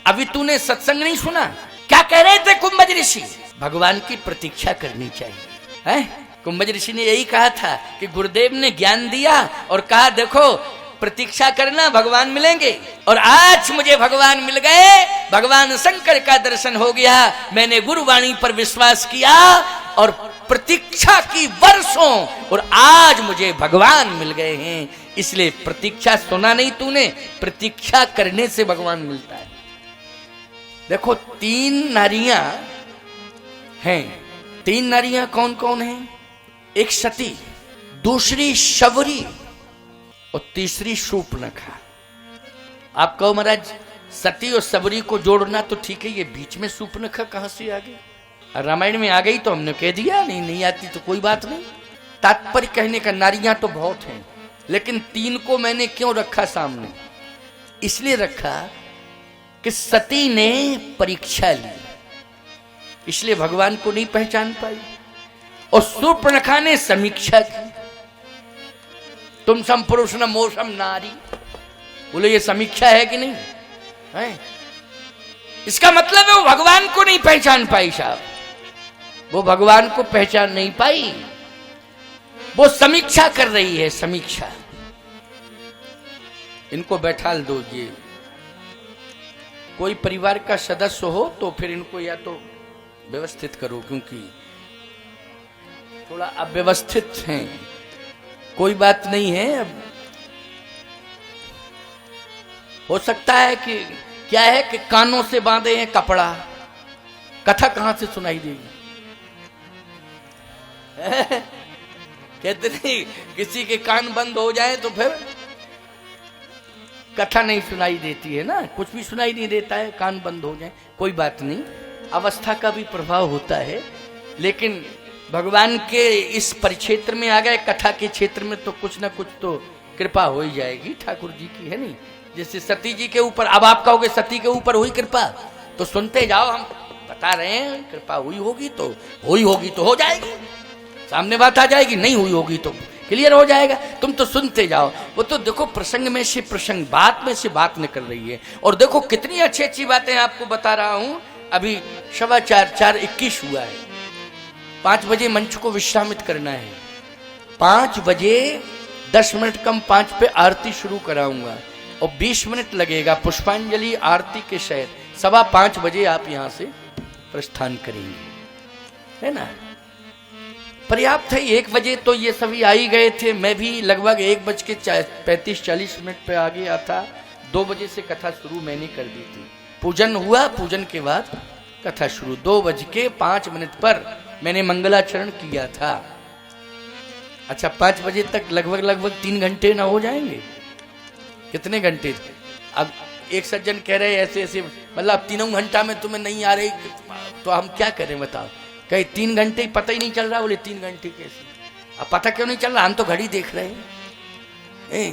अभी तूने सत्संग नहीं सुना? क्या कह रहे थे कुंभज ऋषि? भगवान की प्रतीक्षा करनी चाहिए है। कुंभज ऋषि ने यही कहा था कि गुरुदेव ने ज्ञान दिया और कहा देखो प्रतीक्षा करना, भगवान मिलेंगे। और आज मुझे भगवान मिल गए, भगवान शंकर का दर्शन हो गया। मैंने गुरुवाणी पर विश्वास किया और प्रतीक्षा की वर्षों, और आज मुझे भगवान मिल गए हैं। इसलिए प्रतीक्षा सुना नहीं तूने, प्रतीक्षा करने से भगवान मिलता है। देखो 3 नारियां हैं। 3 नारियां कौन कौन हैं? एक सती, दूसरी शबरी और तीसरी शूर्पणखा। आप कहो महाराज सती और सबरी को जोड़ना तो ठीक है, ये बीच में शूर्पणखा कहां से आ गई? रामायण में आ गई तो हमने कह दिया, नहीं आती तो कोई बात नहीं। तात्पर्य कहने का नारियां तो बहुत हैं, लेकिन 3 को मैंने क्यों रखा सामने? इसलिए रखा कि सती ने परीक्षा ली, इसलिए भगवान को नहीं पहचान पाई, और शूर्पणखा ने समीक्षा की। तुम सम पुरुष न मोसम नारी, बोले ये समीक्षा है कि नहीं है? इसका मतलब है वो भगवान को नहीं पहचान पाई साहब, वो भगवान को पहचान नहीं पाई, वो समीक्षा कर रही है, समीक्षा। इनको बैठा दो, ये कोई परिवार का सदस्य हो तो फिर इनको या तो व्यवस्थित करो, क्योंकि थोड़ा अव्यवस्थित हैं। कोई बात नहीं है, अब हो सकता है कि क्या है कि कानों से बांधे हैं कपड़ा, कथा कहां से सुनाई देगी? कहते नहीं किसी के कान बंद हो जाए तो फिर कथा नहीं सुनाई देती है ना, कुछ भी सुनाई नहीं देता है, कान बंद हो जाए। कोई बात नहीं, अवस्था का भी प्रभाव होता है, लेकिन भगवान के इस परिक्षेत्र में आ गए, कथा के क्षेत्र में, तो कुछ ना कुछ तो कृपा हो ही जाएगी ठाकुर जी की, है नहीं? जैसे सती जी के ऊपर, अब आप कहोगे सती के ऊपर हुई कृपा, तो सुनते जाओ, हम बता रहे हैं कृपा हुई होगी तो हो जाएगी, सामने बात आ जाएगी, नहीं हुई होगी तो क्लियर हो जाएगा। तुम तो सुनते जाओ। वो तो देखो प्रसंग में से प्रसंग, बात में से बात निकल रही है। और देखो कितनी अच्छी अच्छी बातें आपको बता रहा हूं। अभी 4:15 हुआ है, 5 बजे मंच को विश्रामित करना है। 5 बजे 10 मिनट कम 5 पे आरती शुरू कराऊंगा और 20 मिनट लगेगा पुष्पांजलि आरती के शहर। 5:15 बजे आप यहां से प्रस्थान करेंगे, है ना? पर्याप्त है। 1 बजे तो ये सभी आ ही गए थे, मैं भी लगभग 1:35-40 पे आ गया था। 2 बजे से कथा शुरू मैंने कर दी थी, पूजन हुआ, पूजन के बाद कथा शुरू। 2:05 पर मैंने मंगलाचरण किया था। अच्छा, 5 बजे तक लगभग 3 घंटे ना हो जाएंगे? कितने घंटे? अब एक सज्जन कह रहे ऐसे ऐसे, मतलब 3 घंटा में तुम्हें नहीं आ रही तो हम क्या करें बताओ? कहीं 3 घंटे पता ही नहीं चल रहा। बोले 3 घंटे कैसे? अब पता क्यों नहीं चल रहा? हम तो घड़ी देख रहे हैं।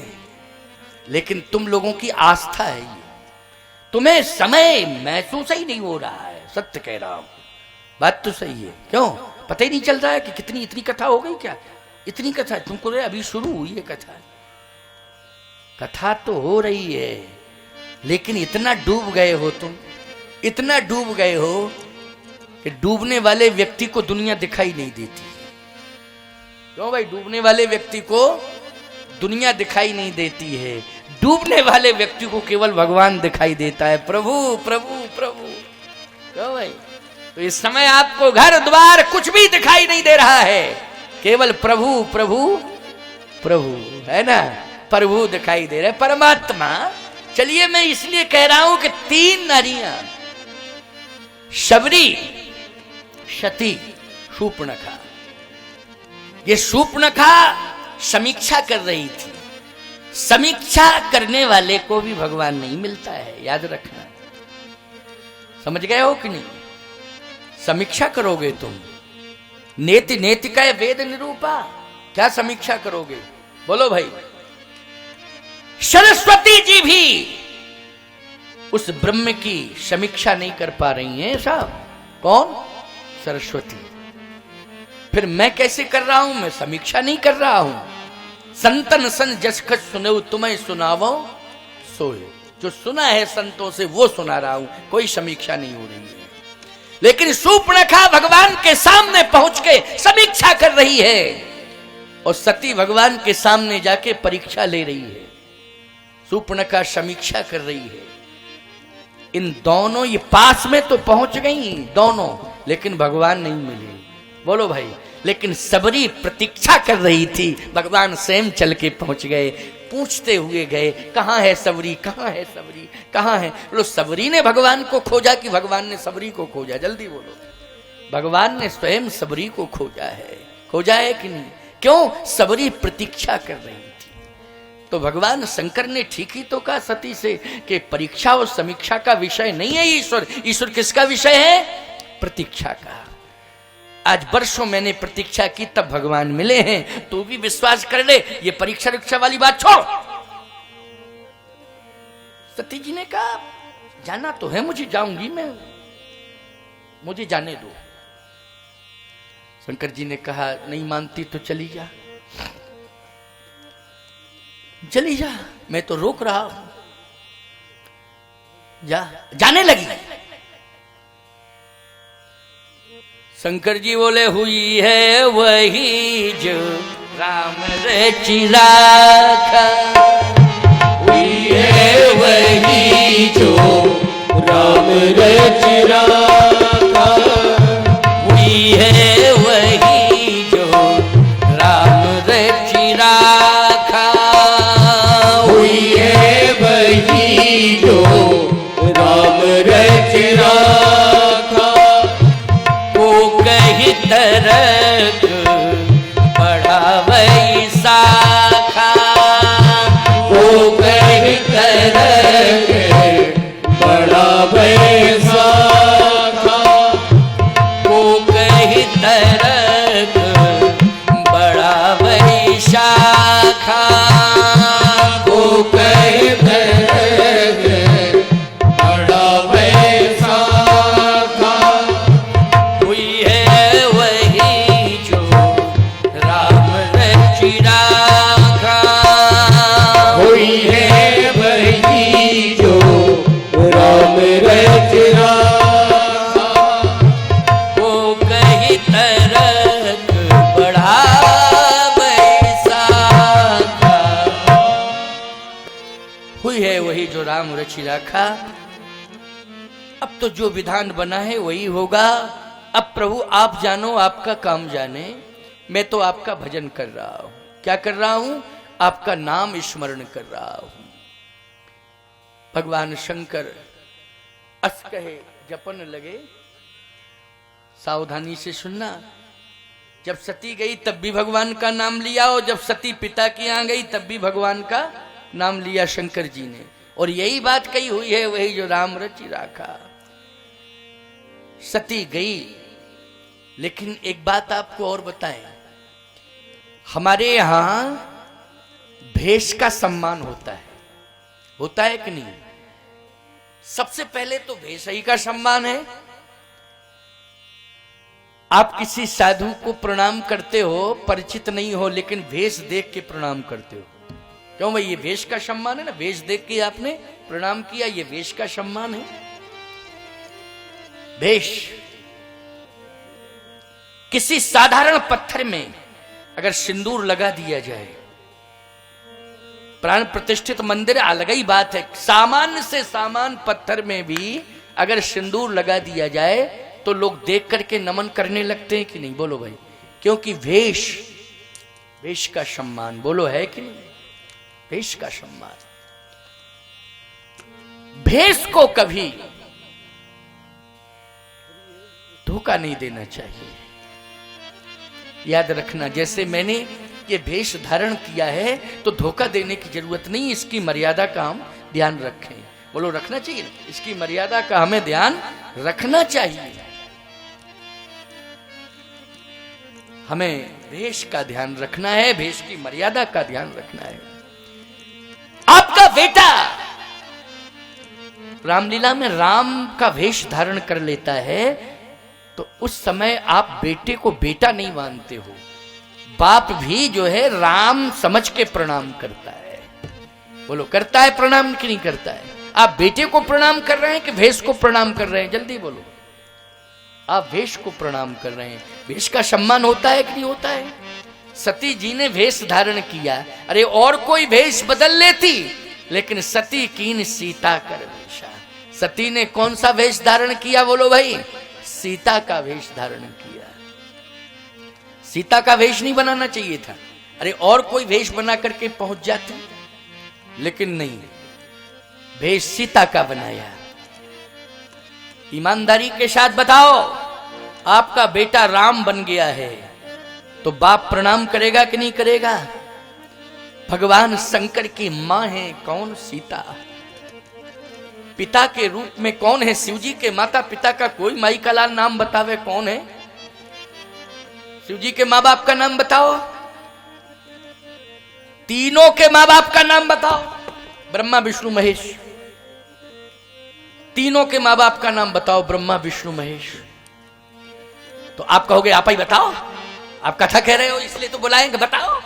लेकिन तुम लोगों की आस्था है ये, तुम्हें समय महसूस ही नहीं हो रहा है। सत्य कह रहा हूं, बात तो सही है। क्यों पता ही नहीं चल रहा है कि इतनी कथा हो गई? क्या इतनी कथा? तुमको अभी शुरू हुई है कथा। कथा तो हो रही है, लेकिन इतना डूब गए हो तुम, इतना डूब गए हो कि डूबने वाले व्यक्ति को दुनिया दिखाई नहीं देती। क्यों भाई? डूबने वाले व्यक्ति को दुनिया दिखाई नहीं देती है, डूबने वाले व्यक्ति को केवल भगवान दिखाई देता है। प्रभु प्रभु प्रभु। क्यों भाई? तो इस समय आपको घर द्वार कुछ भी दिखाई नहीं दे रहा है, केवल प्रभु प्रभु प्रभु, है ना? प्रभु दिखाई दे रहे, परमात्मा। चलिए, मैं इसलिए कह रहा हूं कि 3 नारियां, शबरी, सती, शूर्पणखा, ये शूर्पणखा समीक्षा कर रही थी। समीक्षा करने वाले को भी भगवान नहीं मिलता है, याद रखना। समझ गए हो कि नहीं? समीक्षा करोगे तुम, नेति नेति का वेद निरूपा। क्या समीक्षा करोगे? बोलो भाई। सरस्वती जी भी उस ब्रह्म की समीक्षा नहीं कर पा रही हैं साहब। कौन? सरस्वती। फिर मैं कैसे कर रहा हूं? मैं समीक्षा नहीं कर रहा हूं। संतन सन जस खत सुने तुम्हें सुनावो सोए। जो सुना है संतों से वो सुना रहा हूं, कोई समीक्षा नहीं हो रही है। लेकिन शूर्पणखा भगवान के सामने पहुंच के समीक्षा कर रही है और सती भगवान के सामने जाके परीक्षा ले रही है। शूर्पणखा समीक्षा कर रही है। इन दोनों ये पास में तो पहुंच गई दोनों, लेकिन भगवान नहीं मिले। बोलो भाई, लेकिन सबरी प्रतीक्षा कर रही थी, भगवान स्वयं चल के पहुंच गए। पूछते हुए गए, कहाँ है सबरी, कहाँ है सबरी, कहाँ है? बोलो, सबरी ने भगवान को खोजा कि भगवान ने सबरी को खोजा? जल्दी बोलो। भगवान ने स्वयं सबरी को खोजा है। खोजा है कि नहीं? क्यों? सबरी प्रतीक्षा कर रही थी। तो भगवान शंकर ने ठीक ही तो कहा सती से कि परीक्षा और समीक्षा का विषय नहीं है ईश्वर। ईश्वर किसका विषय है? प्रतीक्षा का। आज वर्षों मैंने प्रतीक्षा की, तब भगवान मिले हैं। तू भी विश्वास कर ले, ये परीक्षा रिक्षा वाली बात छोड़। सती जी ने कहा, जाना तो है मुझे, जाऊंगी मैं, मुझे जाने दो। शंकर जी ने कहा, नहीं मानती तो चली जा, चली जा, मैं तो रोक रहा हूं, जा। जाने लगी। शंकर जी बोले, हुई है वही जो राम रचि राखा, हुई है वही जो राम रचि राखा, हुई है वही जो राम रचि राखा, हुई है वही जो राम रचि राखा, कही तरक बढ़ावई शाखा, वो कही तरक बढ़ावै शाखा, वो कही तरक बढ़ावई शाखा, वो कही तरक बढ़ावै शाखा, हुई है वही जो राम रचि राखा, हुई है वही जो राम रचि राखा, वो कही तरक बढ़ावै शाखा, हुई है वही जो राम रचि राखा। अब तो जो विधान बना है वही होगा। अब प्रभु आप जानो, आपका काम जाने। मैं तो आपका भजन कर रहा हूं। क्या कर रहा हूं? आपका नाम स्मरण कर रहा हूं। भगवान शंकर अस कहे जपन लगे। सावधानी से सुनना, जब सती गई तब भी भगवान का नाम लिया, और जब सती पिता की यहाँ गई तब भी भगवान का नाम लिया शंकर जी ने। और यही बात कही, हुई है वही जो राम रचि राखा। सती गई, लेकिन एक बात आपको और बताएं, हमारे यहां भेष का सम्मान होता है कि नहीं? सबसे पहले तो भेष ही का सम्मान है। आप किसी साधु को प्रणाम करते हो, परिचित नहीं हो, लेकिन भेष देख के प्रणाम करते हो। क्यों भाई? ये भेष का सम्मान है ना। भेष देख के आपने प्रणाम किया, ये भेष का सम्मान है। भेष किसी साधारण पत्थर में अगर सिंदूर लगा दिया जाए, प्राण प्रतिष्ठित मंदिर अलग ही बात है, सामान्य से सामान्य पत्थर में भी अगर सिंदूर लगा दिया जाए तो लोग देख करके नमन करने लगते हैं कि नहीं? बोलो भाई, क्योंकि भेष का सम्मान, बोलो है कि नहीं? भेष का सम्मान। भेष को कभी धोखा नहीं देना चाहिए। याद रखना, जैसे मैंने ये भेष धारण किया है तो धोखा देने की जरूरत नहीं, इसकी मर्यादा का हम ध्यान रखें। बोलो, रखना चाहिए। इसकी मर्यादा का हमें ध्यान रखना चाहिए। हमें भेष का ध्यान रखना है, भेष की मर्यादा का ध्यान रखना है। आपका बेटा रामलीला में राम का वेश धारण कर लेता है तो उस समय आप बेटे को बेटा नहीं मानते हो। बाप भी जो है राम समझ के प्रणाम करता है। बोलो, करता है प्रणाम कि नहीं करता है? आप बेटे को प्रणाम कर रहे हैं कि भेष को प्रणाम कर रहे हैं? जल्दी बोलो। आप भेष को प्रणाम कर रहे हैं। भेष का सम्मान होता है कि नहीं होता है? सती जी ने भेष धारण किया, अरे और कोई भेष बदल लेती, लेकिन सती कीन सीता कर वेशा। सती ने कौन सा वेश धारण किया? बोलो भाई, सीता का वेश धारण किया। सीता का वेश नहीं बनाना चाहिए था, अरे और कोई वेश बना करके पहुंच जाते, लेकिन नहीं, वेश सीता का बनाया। ईमानदारी के साथ बताओ, आपका बेटा राम बन गया है तो बाप प्रणाम करेगा कि नहीं करेगा? भगवान शंकर की मां है कौन? सीता। पिता के रूप में कौन है? शिव जी के माता पिता का कोई माई का लाल नाम बतावे, कौन है? शिव जी के माँ बाप का नाम बताओ, तीनों के माँ बाप का नाम बताओ, ब्रह्मा विष्णु महेश। तीनों के माँ बाप का नाम बताओ, ब्रह्मा विष्णु महेश। तो आप कहोगे आप ही बताओ, आप कथा कह रहे हो इसलिए तो बुलाएंगे, बताओ।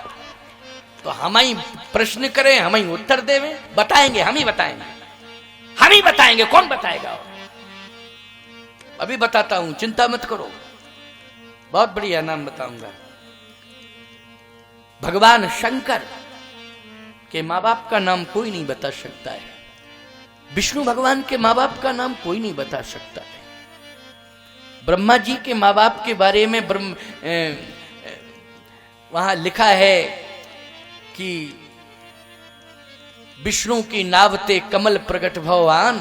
तो हम ही प्रश्न करें, हम ही उत्तर देवें? बताएंगे, हम ही बताएंगे, हम ही बताएंगे, कौन बताएगा? अभी बताता हूं, चिंता मत करो, बहुत बढ़िया नाम बताऊंगा। भगवान शंकर के माँ बाप का नाम कोई नहीं बता सकता है। विष्णु भगवान के माँ बाप का नाम कोई नहीं बता सकता है। ब्रह्मा जी के माँ बाप के बारे में वहां लिखा है कि विष्णु की नावते कमल प्रगट भगवान,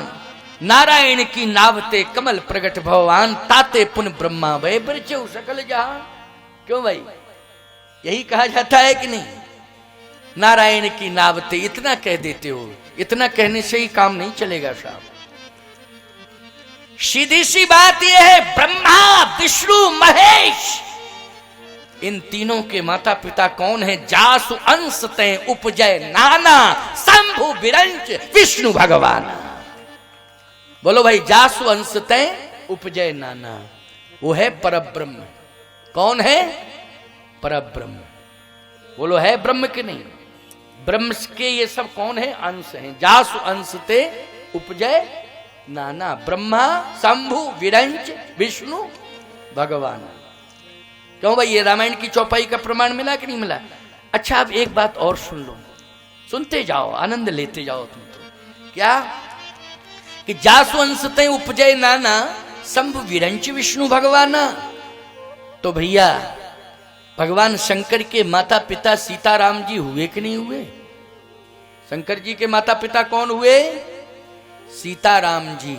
नारायण की नावते कमल प्रगट भगवान, ताते पुन ब्रह्मा वै बरचौ सकल जहां। क्यों भाई, यही कहा जाता है कि नहीं? नारायण की नावते, इतना कह देते हो, इतना कहने से ही काम नहीं चलेगा साहब। सीधी सी बात यह है, ब्रह्मा विष्णु महेश, इन तीनों के माता पिता कौन है? जासु अंश तय उपजय नाना, शंभु विरंच विष्णु भगवान। बोलो भाई, जासु अंश तय उपजय नाना, वो है परब्रह्म। कौन है? परब्रह्म। बोलो, है ब्रह्म के नहीं? ब्रह्म के ये सब कौन है? अंश हैं। जासु अंश ते उपजय नाना, ब्रह्मा शंभु विरंच विष्णु भगवान। क्यों भाई, ये रामायण की चौपाई का प्रमाण मिला कि नहीं मिला? अच्छा, अब एक बात और सुन लो, सुनते जाओ, आनंद लेते जाओ तुम तो। क्या कि जासु अंशते उपजय नाना, शंभु विरंच विष्णु भगवाना। तो भैया, भगवान शंकर के माता पिता सीताराम जी हुए कि नहीं हुए? शंकर जी के माता पिता कौन हुए? सीताराम जी।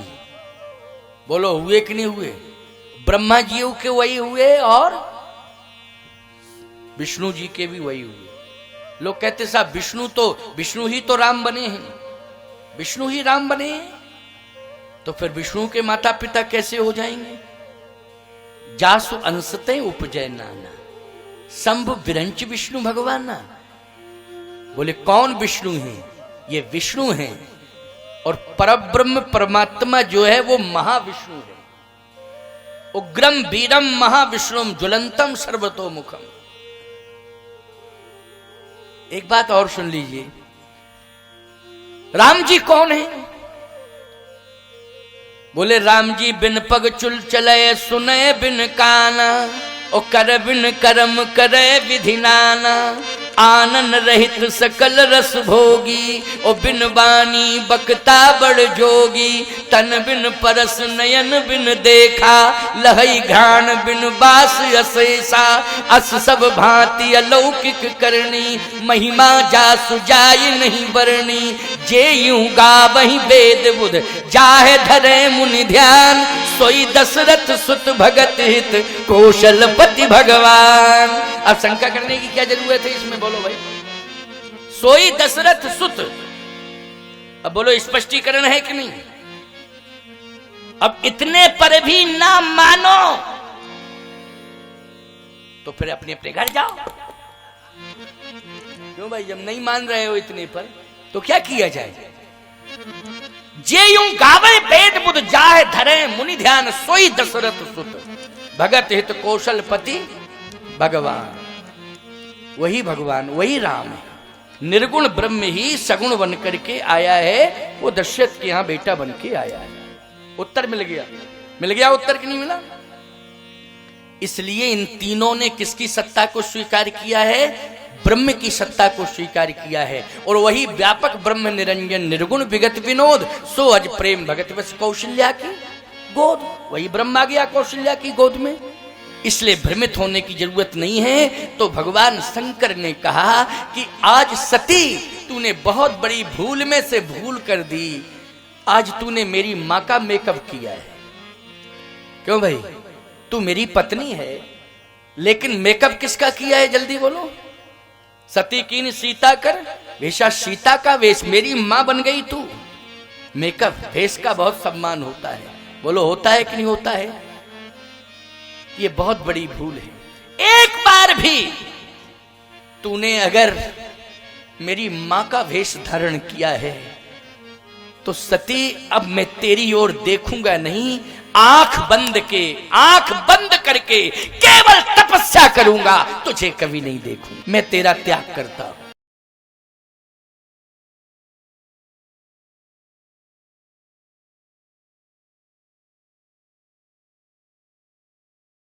बोलो, हुए कि नहीं हुए? ब्रह्मा जी के वही हुए और विष्णु जी के भी वही हुए। लोग कहते साहब विष्णु ही तो राम बने हैं, विष्णु ही राम बने हैं, तो फिर विष्णु के माता पिता कैसे हो जाएंगे? जासु अंशते उपजय नाना, शंभु विरंच विष्णु भगवाना। बोले, कौन विष्णु है? ये विष्णु है, और परब्रह्म परमात्मा जो है वो महाविष्णु है। उग्रम वीरम महाविष्णुम ज्वलंतम सर्वतोमुखम। एक बात और सुन लीजिए, राम जी कौन है? बोले, राम जी बिन पग चुल चले, सुने बिन काना, ओ कर बिन कर्म करे विधि नाना, आनन रहित सकल रस भोगी, ओ बिन बानी बकता बड़ जोगी, तन बिन परस नयन बिन देखा, लहई घ्राण बिन बास अशेषा, अस सब भांति अलौकिक करनी, महिमा जासु जाय नहीं बरनी, जे यूं गावहि वेद बुध जाहे धरे मुनि ध्यान, सोई दशरथ सुत भगत हित कौशलपति भगवान। अब शंका करने की क्या जरूरत है इसमें? बोलो भाई, सोई दशरथ सुत। अब बोलो, स्पष्टीकरण है कि नहीं? अब इतने पर भी ना मानो तो फिर अपने अपने घर जाओ। क्यों भाई, जब नहीं मान रहे हो इतने पर तो क्या किया जाए? जे यूं गावे वेद बुध जाहे धरे मुनि ध्यान, सोई दशरथ सुत भगत हित कौशलपति भगवान। वही भगवान, वही राम है। निर्गुण ब्रह्म ही सगुण बन करके आया है, वो दशरथ के यहां बेटा बन के आया है। उत्तर मिल गया उत्तर कि नहीं मिला? इसलिए इन तीनों ने किसकी सत्ता को स्वीकार किया है? ब्रह्म की सत्ता को स्वीकार किया है। और वही व्यापक ब्रह्म निरंजन निर्गुण विगत विनोद सो अज प्रेम भगत बस कौशल्या की गोद, वही ब्रह्म आ गया कौशल्या की गोद में। इसलिए भ्रमित होने की जरूरत नहीं है। तो भगवान शंकर ने कहा कि आज सती तूने बहुत बड़ी भूल में से भूल कर दी, आज तूने मेरी मां का मेकअप किया है। क्यों भाई, तू मेरी पत्नी है लेकिन मेकअप किसका किया है? जल्दी बोलो। सती कीन सीता कर वेशा, सीता का वेश, मेरी मां बन गई तू। मेकअप वेश का बहुत सम्मान होता है, बोलो होता है कि नहीं होता है? ये बहुत बड़ी भूल है। एक बार भी तूने अगर मेरी मां का वेश धारण किया है तो सती अब मैं तेरी ओर देखूंगा नहीं, आंख बंद करके केवल तपस्या करूंगा, तुझे कभी नहीं देखूं, मैं तेरा त्याग करता हूं।